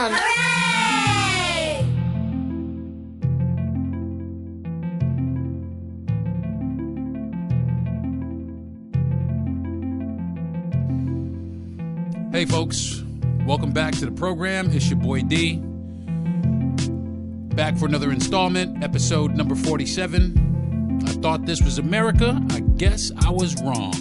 on. Hooray! Hey, folks. Welcome back to the program. It's your boy D. Back for another installment, episode number 47. I thought this was America. I guess I was wrong.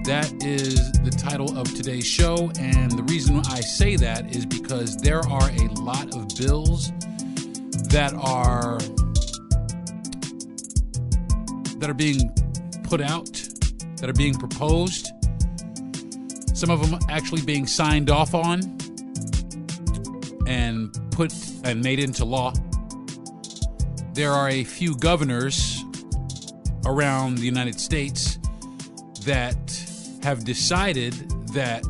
That is the title of today's show, and the reason I say that is because there are a lot of bills that are being put out, that are being proposed. Some of them actually being signed off on and put and made into law. There are a few governors around the United States that have decided that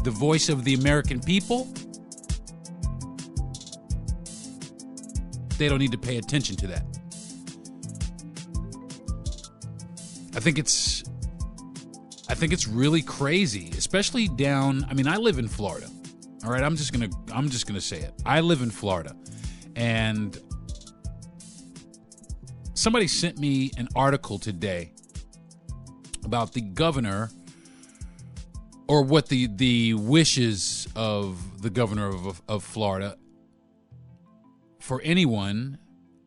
the voice of the American people, they don't need to pay attention to that. I think it's really crazy, especially down. I mean, I live in Florida. All right, I'm just gonna say it. I live in Florida, and somebody sent me an article today about the governor, or what the wishes of the governor of Florida for anyone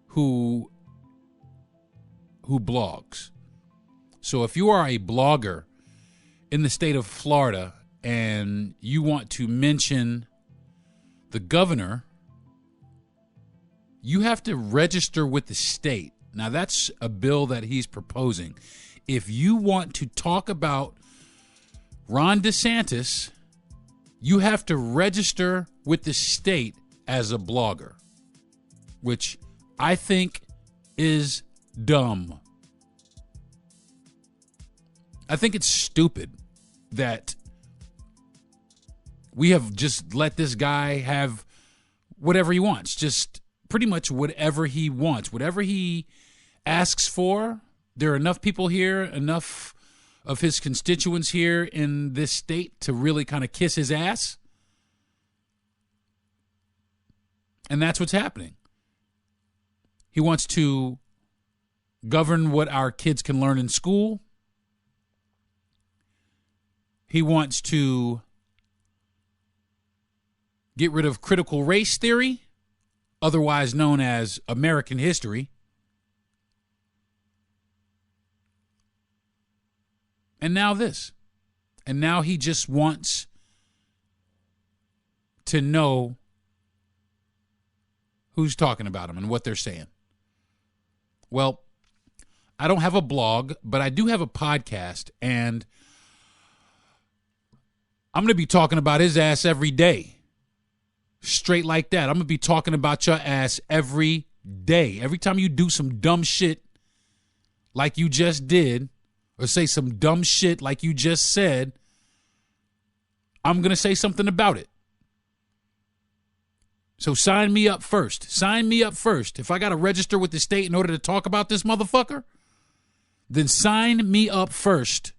who blogs. So if you are a blogger in the state of Florida and you want to mention the governor, you have to register with the state. Now, that's a bill that he's proposing. If you want to talk about Ron DeSantis, you have to register with the state as a blogger, which I think is dumb. I think it's stupid that we have just let this guy have whatever he wants, just pretty much whatever he wants, whatever he asks for. There are enough people here, enough of his constituents here in this state to really kind of kiss his ass. And that's what's happening. He wants to govern what our kids can learn in school. He wants to get rid of critical race theory, otherwise known as American history. And now this. And now he just wants to know who's talking about him and what they're saying. Well, I don't have a blog, but I do have a podcast, and I'm going to be talking about his ass every day. Straight like that. I'm going to be talking about your ass every day. Every time you do some dumb shit like you just did, or say some dumb shit like you just said, I'm going to say something about it. So sign me up first. Sign me up first. If I got to register with the state in order to talk about this motherfucker, then sign me up first.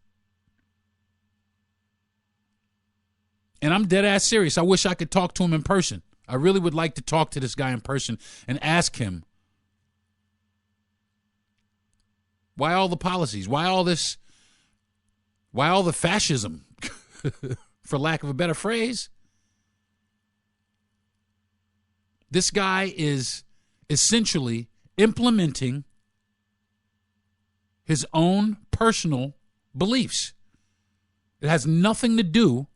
And I'm dead ass serious. I wish I could talk to him in person. I really would like to talk to this guy in person and ask him, why all the policies? Why all this? Why all the fascism? For lack of a better phrase. This guy is essentially implementing his own personal beliefs. It has nothing to do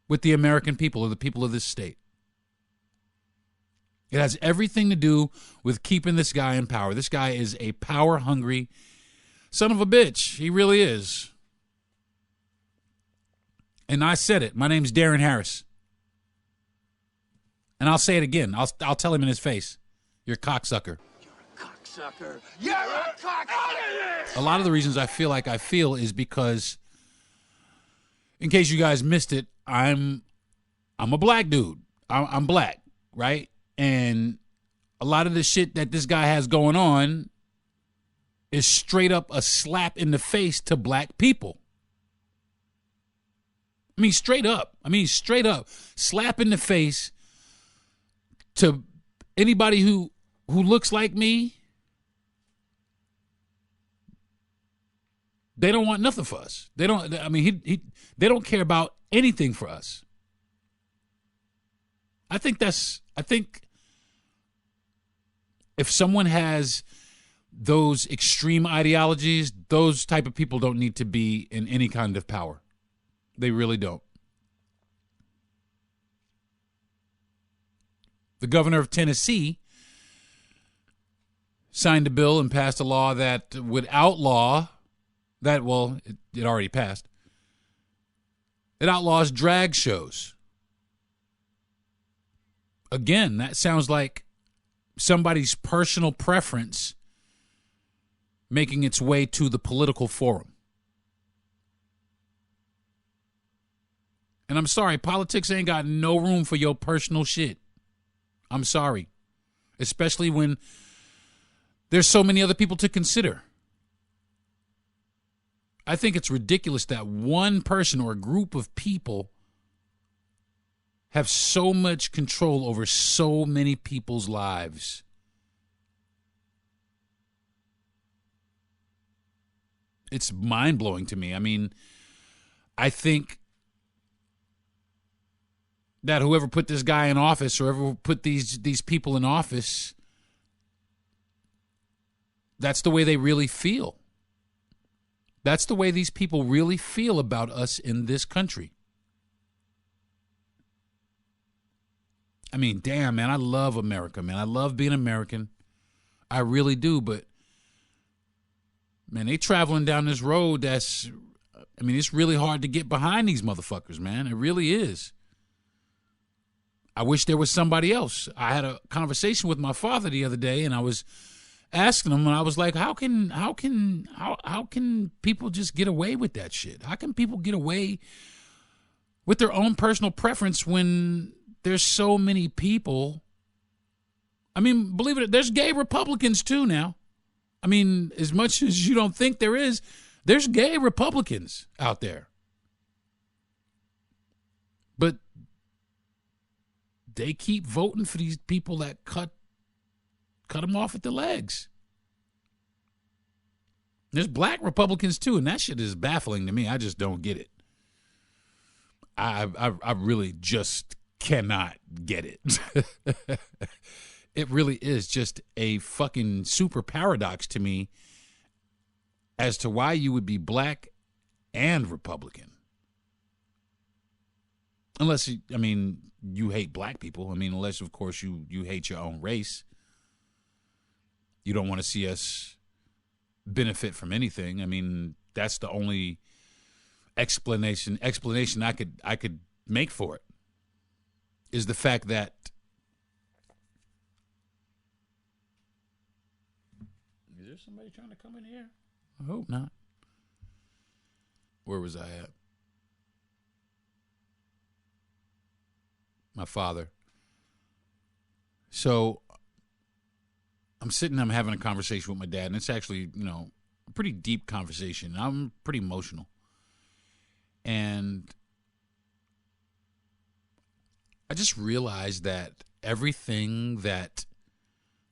with the American people or the people of this state. It has everything to do with keeping this guy in power. This guy is a power-hungry son of a bitch. He really is. And I said it. My name's Deron Harris. And I'll say it again. I'll tell him in his face. You're a cocksucker. You're a cocksucker. You're a cocksucker. A lot of the reasons I feel like I feel is because, in case you guys missed it, I'm a black dude. I'm black, right? And a lot of the shit that this guy has going on is straight up a slap in the face to black people. straight up. Straight up. Slap in the face to anybody who looks like me. They don't want nothing for us. They don't. They don't care about anything for us. I think if someone has those extreme ideologies, those type of people don't need to be in any kind of power. They really don't. The governor of Tennessee signed a bill and passed a law that would outlaw that. Well, it already passed. It outlaws drag shows. Again, that sounds like somebody's personal preference making its way to the political forum. And I'm sorry, politics ain't got no room for your personal shit. I'm sorry. Especially when there's so many other people to consider. I think it's ridiculous that one person or a group of people have so much control over so many people's lives. It's mind-blowing to me. I think that whoever put this guy in office or whoever put these people in office, that's the way they really feel. That's the way these people really feel about us in this country. Damn, man, I love America, man. I love being American. I really do, but, man, they traveling down this road it's really hard to get behind these motherfuckers, man. It really is. I wish there was somebody else. I had a conversation with my father the other day, and I was asking him, and I was like, how can people just get away with that shit? How can people get away with their own personal preference when there's so many people? Believe it, there's gay Republicans too now. As much as you don't think there is, there's gay Republicans out there. But they keep voting for these people that cut them off at the legs. There's black Republicans too, and that shit is baffling to me. I just don't get it. I really just cannot get it. It really is just a fucking super paradox to me as to why you would be black and Republican. Unless, you hate black people. Unless, of course, you hate your own race. You don't want to see us benefit from anything. That's the only explanation I could make for it, is the fact that is there somebody trying to come in here? I hope not. Where was I at? My father. So I'm having a conversation with my dad, and it's actually, a pretty deep conversation. I'm pretty emotional. And I just realized that everything that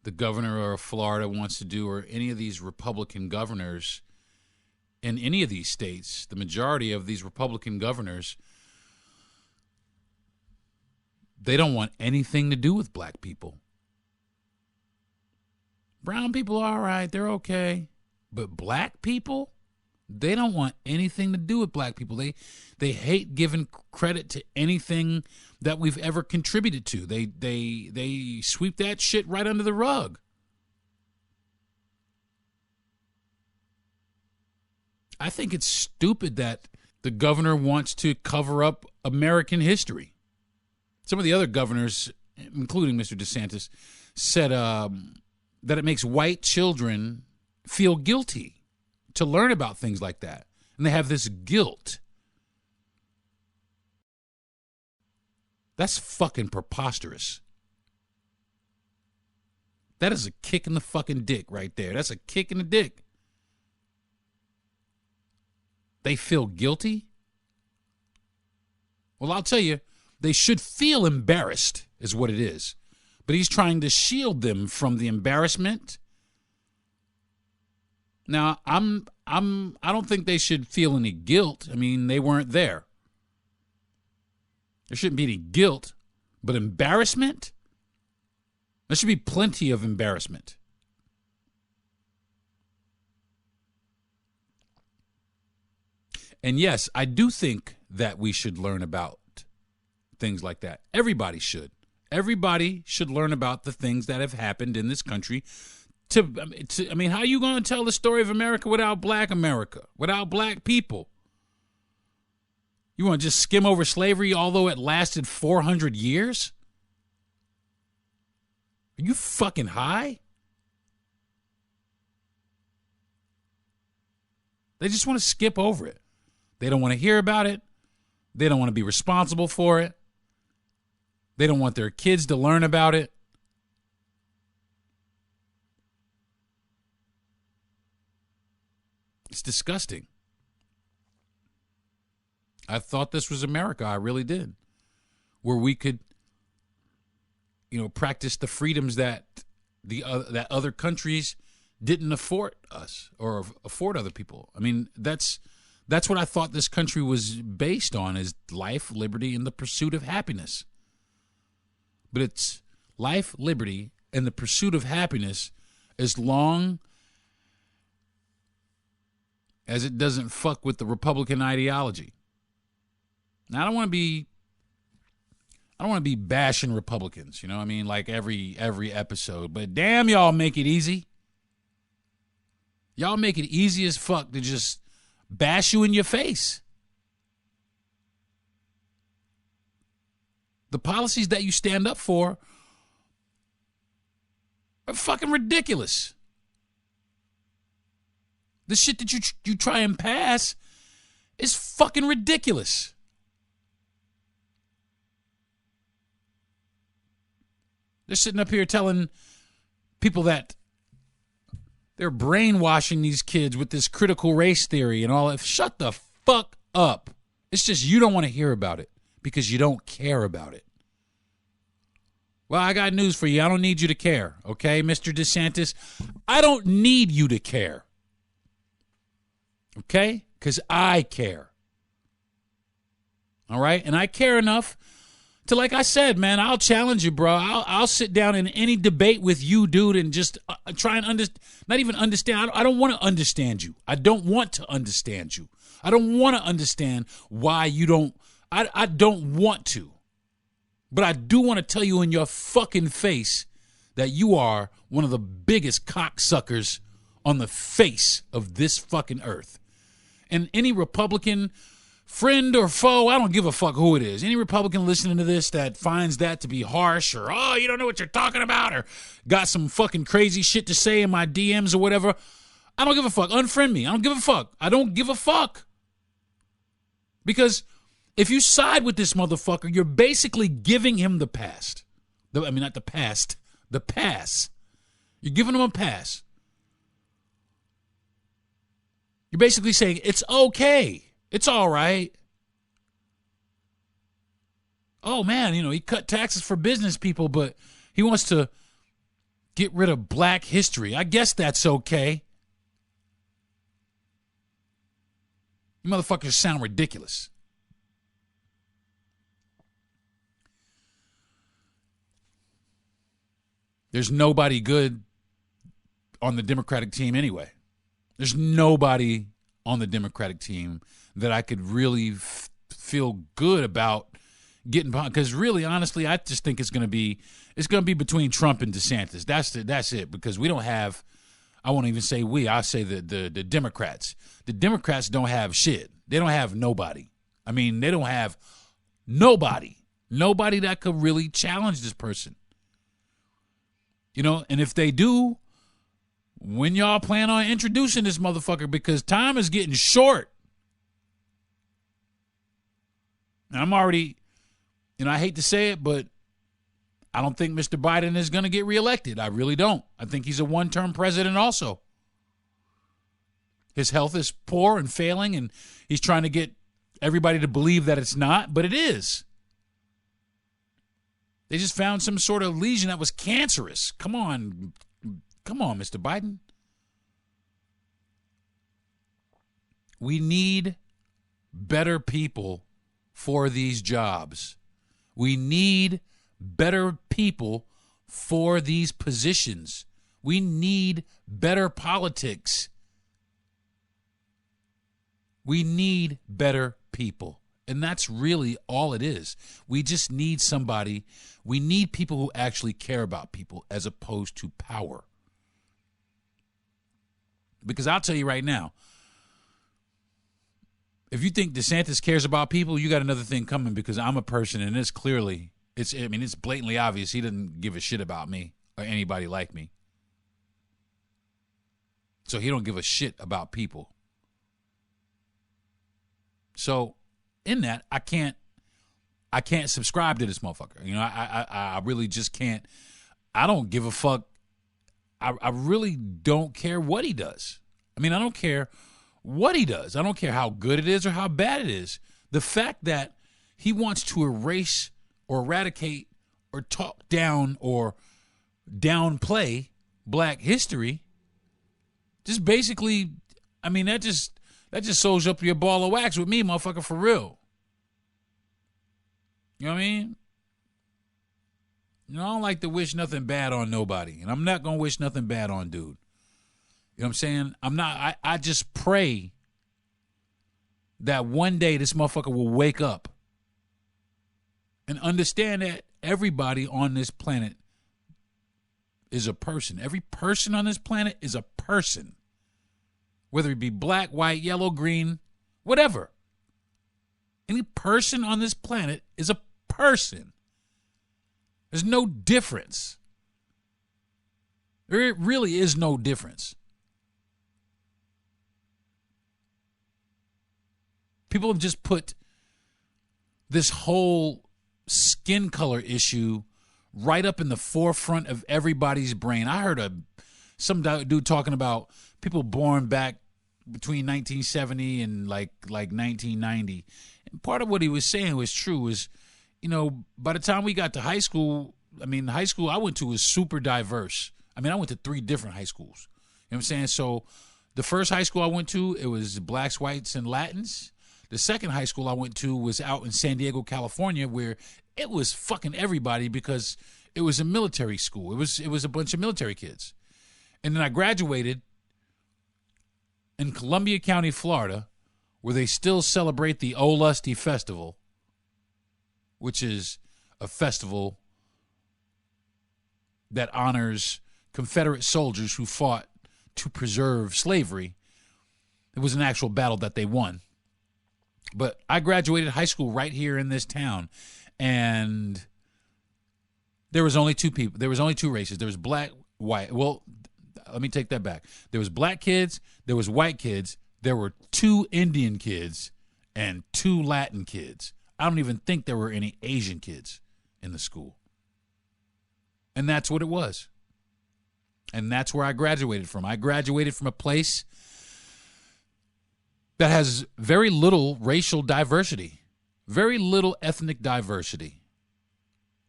the governor of Florida wants to do, or any of these Republican governors in any of these states, the majority of these Republican governors, they don't want anything to do with black people. Brown people are all right. They're okay. But black people, they don't want anything to do with black people. They hate giving credit to anything that we've ever contributed to. They sweep that shit right under the rug. I think it's stupid that the governor wants to cover up American history. Some of the other governors, including Mr. DeSantis, said that it makes white children feel guilty to learn about things like that. And they have this guilt. That's fucking preposterous. That is a kick in the fucking dick right there. That's a kick in the dick. They feel guilty? Well, I'll tell you, they should feel embarrassed is what it is. But he's trying to shield them from the embarrassment. Now, I don't think they should feel any guilt. I mean, they weren't there. There shouldn't be any guilt, but embarrassment? There should be plenty of embarrassment. And yes, I do think that we should learn about things like that. Everybody should. Everybody should learn about the things that have happened in this country. How are you going to tell the story of America, without black people? You want to just skim over slavery, although it lasted 400 years? Are you fucking high? They just want to skip over it. They don't want to hear about it. They don't want to be responsible for it. They don't want their kids to learn about it. It's disgusting. I thought this was America. I really did. Where we could, practice the freedoms that that other countries didn't afford us or afford other people. I mean, that's what I thought this country was based on, is life, liberty, and the pursuit of happiness. But it's life, liberty, and the pursuit of happiness as long as it doesn't fuck with the Republican ideology. Now, I don't want to be bashing Republicans, like every episode, but damn, y'all make it easy. Y'all make it easy as fuck to just bash you in your face. The policies that you stand up for are fucking ridiculous. The shit that you try and pass is fucking ridiculous. They're sitting up here telling people that they're brainwashing these kids with this critical race theory and all that. Shut the fuck up. It's just you don't want to hear about it because you don't care about it. Well, I got news for you. I don't need you to care, okay, Mr. DeSantis? I don't need you to care, okay? Because I care. All right? And I care enough to, like I said, man, I'll challenge you, bro. I'll sit down in any debate with you, dude, and just try and not even understand. I don't want to understand you. I don't want to understand you. I don't want to understand why you don't. I don't want to. But I do want to tell you in your fucking face that you are one of the biggest cocksuckers on the face of this fucking earth. And any Republican friend or foe, I don't give a fuck who it is. Any Republican listening to this that finds that to be harsh or, oh, you don't know what you're talking about or got some fucking crazy shit to say in my DMs or whatever, I don't give a fuck. Unfriend me. I don't give a fuck. I don't give a fuck. Because if you side with this motherfucker, you're basically giving him the past. Not the past, the pass. You're giving him a pass. You're basically saying, it's okay. It's all right. Oh, man, he cut taxes for business people, but he wants to get rid of black history. I guess that's okay. You motherfuckers sound ridiculous. There's nobody good on the Democratic team anyway. There's nobody on the Democratic team that I could really feel good about getting behind. Because really, honestly, I just think it's going to be between Trump and DeSantis. That's it. Because we don't have, I won't even say we, I say the Democrats. The Democrats don't have shit. They don't have nobody. I mean, they don't have nobody. Nobody that could really challenge this person. And if they do, when y'all plan on introducing this motherfucker, because time is getting short. And I'm already, I hate to say it, but I don't think Mr. Biden is going to get reelected. I really don't. I think he's a one-term president also. His health is poor and failing, and he's trying to get everybody to believe that it's not, but it is. They just found some sort of lesion that was cancerous. Come on, Mr. Biden. We need better people for these jobs. We need better people for these positions. We need better politics. We need better people. And that's really all it is. We just need somebody. We need people who actually care about people as opposed to power. Because I'll tell you right now, if you think DeSantis cares about people, you got another thing coming, because I'm a person, and it's blatantly obvious he doesn't give a shit about me or anybody like me. So he don't give a shit about people. So in that, I can't subscribe to this motherfucker. You know, I really just can't. I don't give a fuck. I really don't care what he does. I mean, I don't care what he does. I don't care how good it is or how bad it is. The fact that he wants to erase or eradicate or talk down or downplay black history, just basically, I mean, that just sews up your ball of wax with me, motherfucker, for real. You know what I mean? You know, I don't like to wish nothing bad on nobody, and I'm not going to wish nothing bad on dude. You know what I'm saying? I just pray that one day this motherfucker will wake up and understand that everybody on this planet is a person. Every person on this planet is a person. Whether it be black, white, yellow, green, whatever. Any person on this planet is a person. There's no difference. There really is no difference. People have just put this whole skin color issue right up in the forefront of everybody's brain. I heard some dude talking about people born back between 1970 and like 1990. And part of what he was saying was true. Is, you know, by the time we got to high school, I mean, the high school I went to was super diverse. I mean, I went to 3 different high schools. You know what I'm saying? So the first high school I went to, it was blacks, whites, and Latins. The second high school I went to was out in San Diego, California, where it was fucking everybody because it was a military school. It was a bunch of military kids. And then I graduated in Columbia County, Florida, where they still celebrate the Olusty Festival, which is a festival that honors Confederate soldiers who fought to preserve slavery. It was an actual battle that they won. But I graduated high school right here in this town, and there was only 2 people. There was only 2 races. There was black, white. Well, let me take that back. There was black kids, there was white kids, there were 2 Indian kids, and 2 Latin kids. I don't even think there were any Asian kids in the school. And that's what it was. And that's where I graduated from. I graduated from a place that has very little racial diversity, very little ethnic diversity.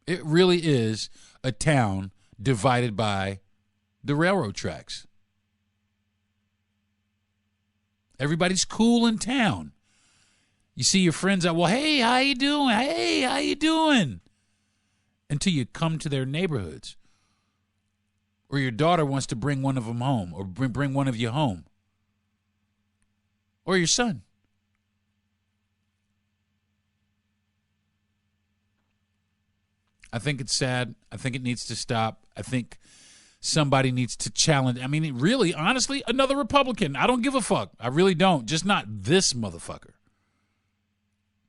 It really is a town divided by the railroad tracks. Everybody's cool in town. You see your friends out, well, hey, how you doing? Hey, how you doing? Until you come to their neighborhoods. Or your daughter wants to bring one of them home, or bring one of you home. Or your son. I think it's sad. I think it needs to stop. I think somebody needs to challenge. I mean, really, honestly, another Republican. I don't give a fuck. I really don't. Just not this motherfucker.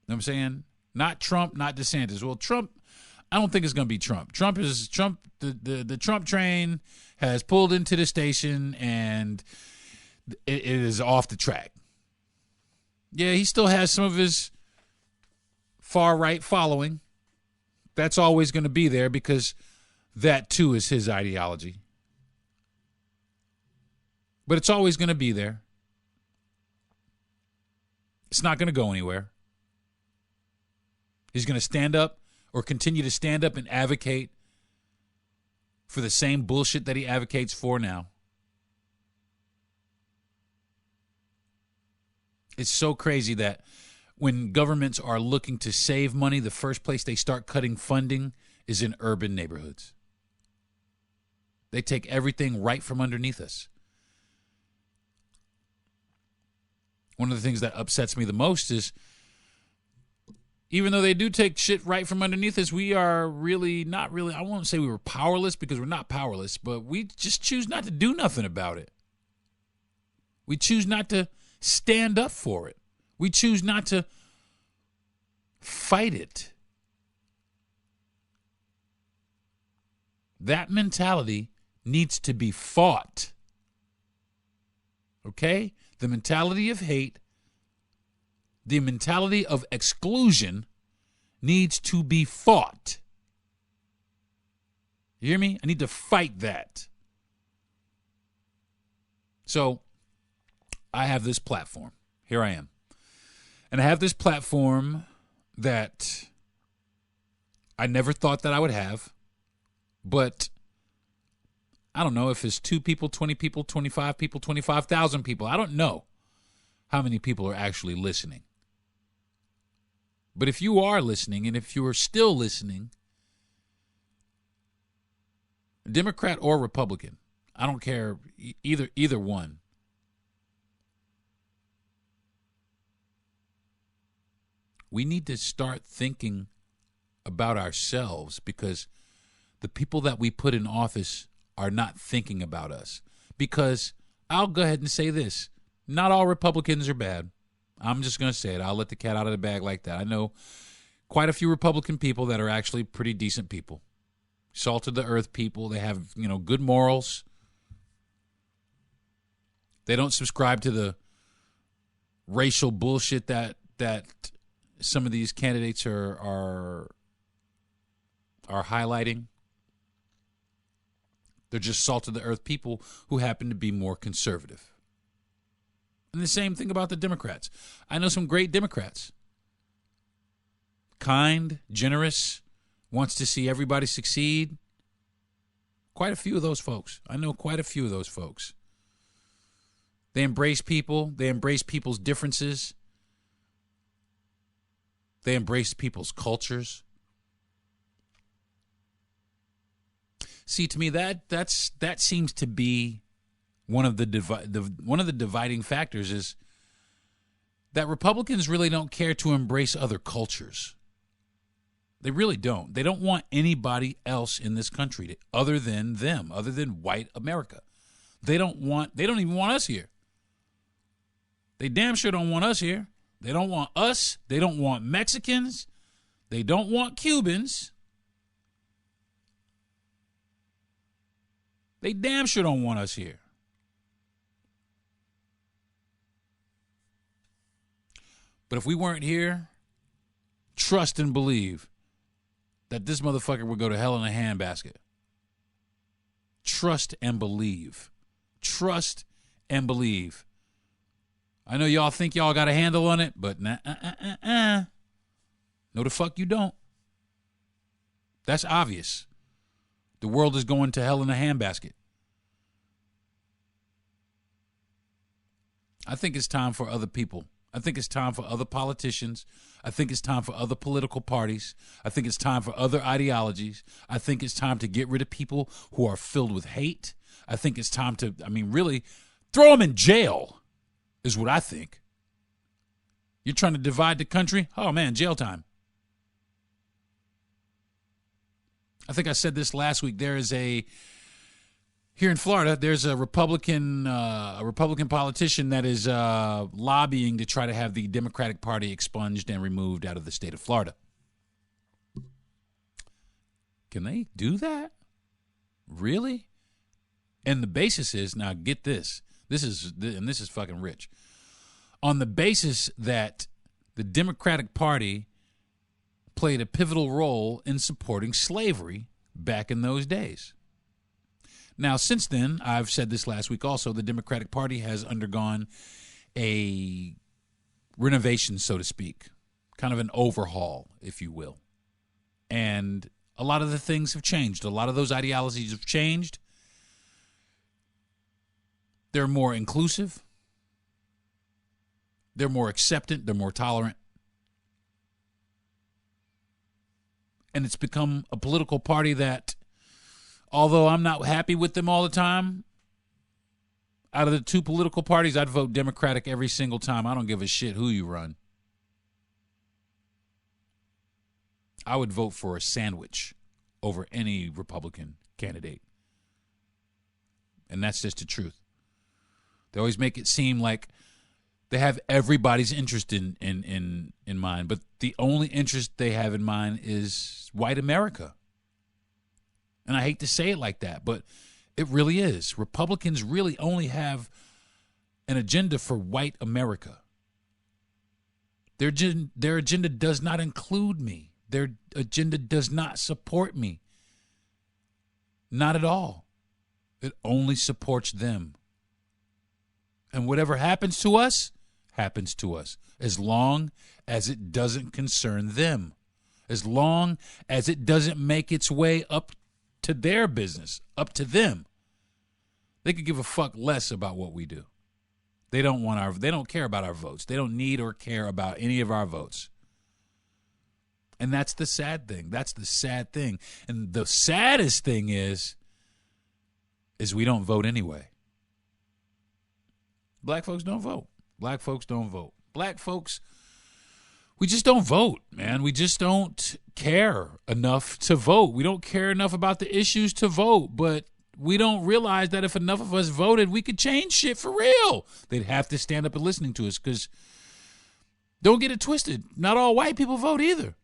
You know what I'm saying? Not Trump, not DeSantis. Well, Trump, I don't think it's going to be Trump. The Trump train has pulled into the station, and it is off the track. Yeah, he still has some of his far-right following. That's always going to be there because that, too, is his ideology. But it's always going to be there. It's not going to go anywhere. He's going to stand up or continue to stand up and advocate for the same bullshit that he advocates for now. It's so crazy that when governments are looking to save money, the first place they start cutting funding is in urban neighborhoods. They take everything right from underneath us. One of the things that upsets me the most is even though they do take shit right from underneath us, we are really not really, I won't say we were powerless because we're not powerless, but we just choose not to do nothing about it. We choose not to stand up for it. We choose not to fight it. That mentality needs to be fought. Okay? The mentality of hate, the mentality of exclusion needs to be fought. You hear me? I need to fight that. So I have this platform. Here I am. And I have this platform that I never thought that I would have. But I don't know if it's 2 people, 20 people, 25 people, 25,000 people. I don't know how many people are actually listening. But if you are listening, and if you are still listening, Democrat or Republican, I don't care, either one. We need to start thinking about ourselves because the people that we put in office are not thinking about us. Because I'll go ahead and say this. Not all Republicans are bad. I'm just going to say it. I'll let the cat out of the bag like that. I know quite a few Republican people that are actually pretty decent people. Salt of the earth people. They have, good morals. They don't subscribe to the racial bullshit that some of these candidates are highlighting. They're just salt of the earth people who happen to be more conservative. And the same thing about the Democrats. I know some great Democrats. Kind, generous, wants to see everybody succeed. Quite a few of those folks. I know quite a few of those folks. They embrace people. They embrace people's differences. They embrace people's cultures. See, to me, that seems to be one of the dividing factors is that Republicans really don't care to embrace other cultures. They really don't. They don't want anybody else in this country other than them, other than white America. They don't even want us here. They damn sure don't want us here. They don't want us. They don't want Mexicans. They don't want Cubans. They damn sure don't want us here. But if we weren't here, trust and believe that this motherfucker would go to hell in a handbasket. Trust and believe. Trust and believe. I know y'all think y'all got a handle on it, but no, the fuck you don't. That's obvious. The world is going to hell in a handbasket. I think it's time for other people. I think it's time for other politicians. I think it's time for other political parties. I think it's time for other ideologies. I think it's time to get rid of people who are filled with hate. I think it's time to, really, throw them in jail is what I think. You're trying to divide the country? Oh, man, jail time. I think I said this last week. Here in Florida, there's a Republican politician that is lobbying to try to have the Democratic Party expunged and removed out of the state of Florida. Can they do that? Really? And the basis is, now get this. This is fucking rich. On the basis that the Democratic Party played a pivotal role in supporting slavery back in those days. Now, since then, I've said this last week also, the Democratic Party has undergone a renovation, so to speak. kind of an overhaul, if you will. And a lot of the things have changed. A lot of those ideologies have changed. They're more inclusive. They're more acceptant. They're more tolerant. And it's become a political party that, although I'm not happy with them all the time, out of the two political parties, I'd vote Democratic every single time. I don't give a shit who you run. I would vote for a sandwich over any Republican candidate. And that's just the truth. They always make it seem like they have everybody's interest in mind, but the only interest they have in mind is white America. And I hate to say it like that, but it really is. Republicans really only have an agenda for white America. Their agenda does not include me. Their agenda does not support me. Not at all. It only supports them. And whatever happens to us, happens to us, as long as it doesn't concern them, as long as it doesn't make its way up to their business, up to them. They could give a fuck less about what we do. They don't care about our votes. They don't need or care about any of our votes. And that's the sad thing. That's the sad thing. And the saddest thing is we don't vote anyway. Black folks don't vote. Black folks don't vote. Black folks, we just don't vote, man. We just don't care enough to vote. We don't care enough about the issues to vote, but we don't realize that if enough of us voted, we could change shit for real. They'd have to stand up and listening to us, because don't get it twisted. Not all white people vote either.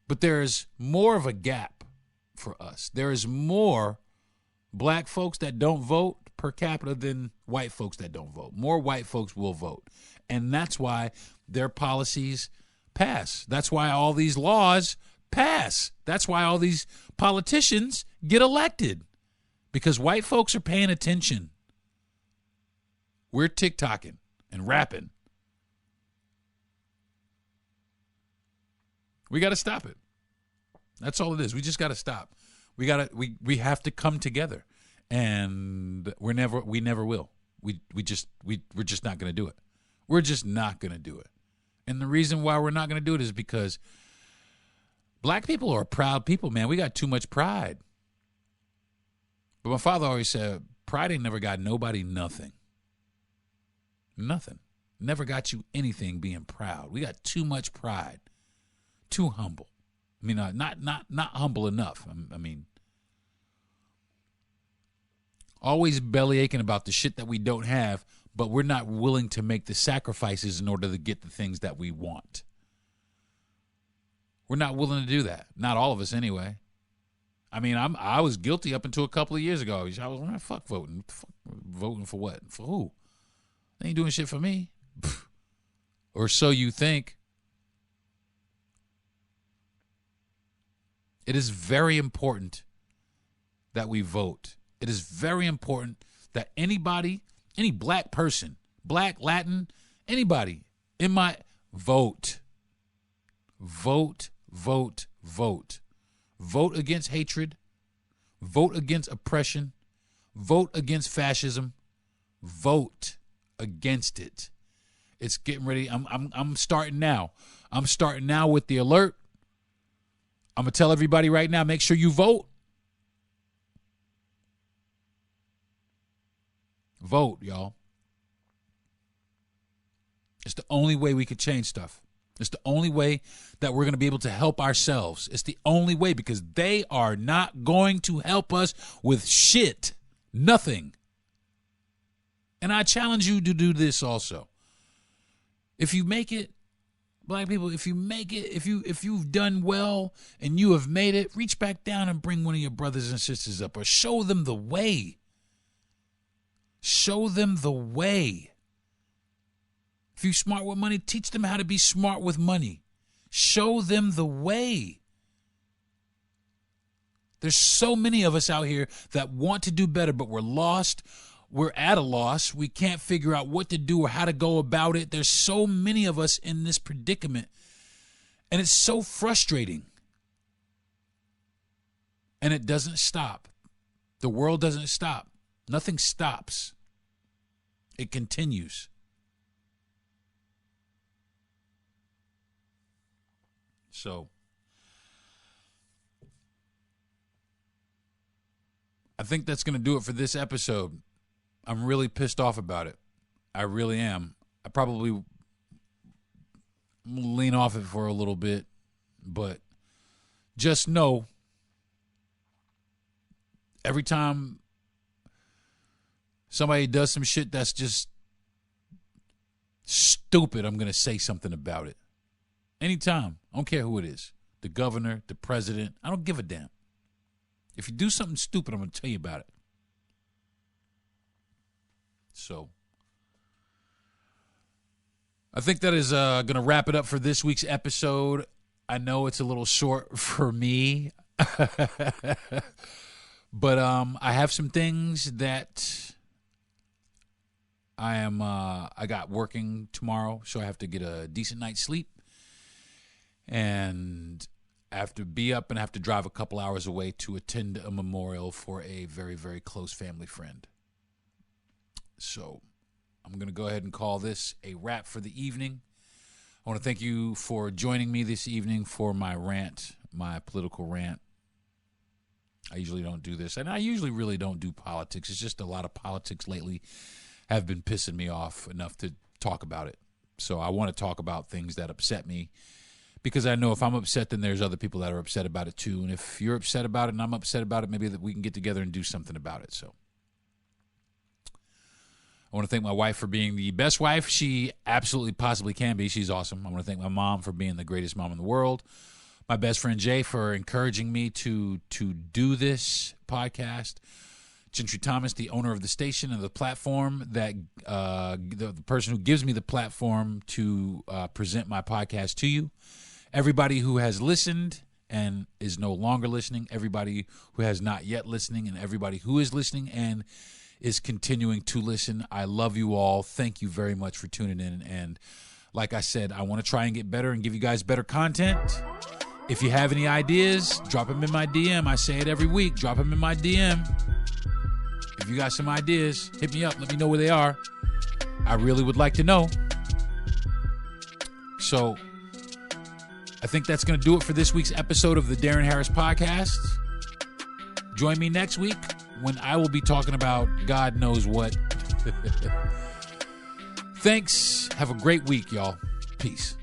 But there's more of a gap for us. There is more black folks that don't vote per capita than white folks that don't vote. More white folks will vote. And that's why their policies pass. That's why all these laws pass. That's why all these politicians get elected. Because white folks are paying attention. We're TikToking and rapping. We got to stop it. That's all it is. We just got to stop. We have to come together. And we never will. We're just not going to do it. We're just not going to do it. And the reason why we're not going to do it is because black people are proud people, man. We got too much pride. But my father always said, pride ain't never got nobody nothing. Nothing. Never got you anything being proud. We got too much pride. Too humble. I mean, not humble enough. I mean, always belly aching about the shit that we don't have, but we're not willing to make the sacrifices in order to get the things that we want. We're not willing to do that. Not all of us, anyway. I mean, I was guilty up until a couple of years ago. I was like, fuck voting. Fuck voting for what? For who? They ain't doing shit for me. Or so you think. It is very important that we vote. It is very important that anybody, any black person, black, Latin, anybody in my vote. Vote, vote, vote. Vote against hatred. Vote against oppression. Vote against fascism. Vote against it. It's getting ready. I'm starting now. I'm starting now with the alert. I'm going to tell everybody right now, make sure you vote. Vote, y'all. It's the only way we could change stuff. It's the only way that we're going to be able to help ourselves. It's the only way, because they are not going to help us with shit. Nothing. And I challenge you to do this also. If you make it, black people, if you make it, if you've done well and you have made it, reach back down and bring one of your brothers and sisters up, or show them the way. Show them the way. If you're smart with money, teach them how to be smart with money. Show them the way. There's so many of us out here that want to do better, but we're lost. we're at a loss. We can't figure out what to do or how to go about it. There's so many of us in this predicament, and it's so frustrating. And it doesn't stop. The world doesn't stop. Nothing stops. It continues. So, I think that's going to do it for this episode. I'm really pissed off about it. I really am. I probably lean off it for a little bit, but just know every time somebody does some shit that's just stupid, I'm going to say something about it. Anytime. I don't care who it is. The governor, the president. I don't give a damn. If you do something stupid, I'm going to tell you about it. So, I think that is going to wrap it up for this week's episode. I know it's a little short for me. But I have some things that I got working tomorrow, so I have to get a decent night's sleep. And I have to be up and I have to drive a couple hours away to attend a memorial for a very, very close family friend. So I'm going to go ahead and call this a wrap for the evening. I want to thank you for joining me this evening for my rant, my political rant. I usually don't do this, and I usually really don't do politics. It's just a lot of politics lately have been pissing me off enough to talk about it. So I want to talk about things that upset me, because I know if I'm upset, then there's other people that are upset about it too. And if you're upset about it and I'm upset about it, maybe that we can get together and do something about it. So I want to thank my wife for being the best wife she absolutely possibly can be. She's awesome. I want to thank my mom for being the greatest mom in the world. My best friend Jay for encouraging me to do this podcast. Gentry Thomas, the owner of the station and the platform, that the person who gives me the platform to present my podcast to you. Everybody who has listened and is no longer listening, everybody who has not yet listening, and everybody who is listening and is continuing to listen. I love you all. Thank you very much for tuning in. And like I said, I want to try and get better and give you guys better content. If you have any ideas, drop them in my DM. I say it every week. Drop them in my DM. If you got some ideas, hit me up. Let me know where they are. I really would like to know. So I think that's going to do it for this week's episode of the Darren Harris Podcast. Join me next week when I will be talking about God knows what. Thanks. Have a great week, y'all. Peace.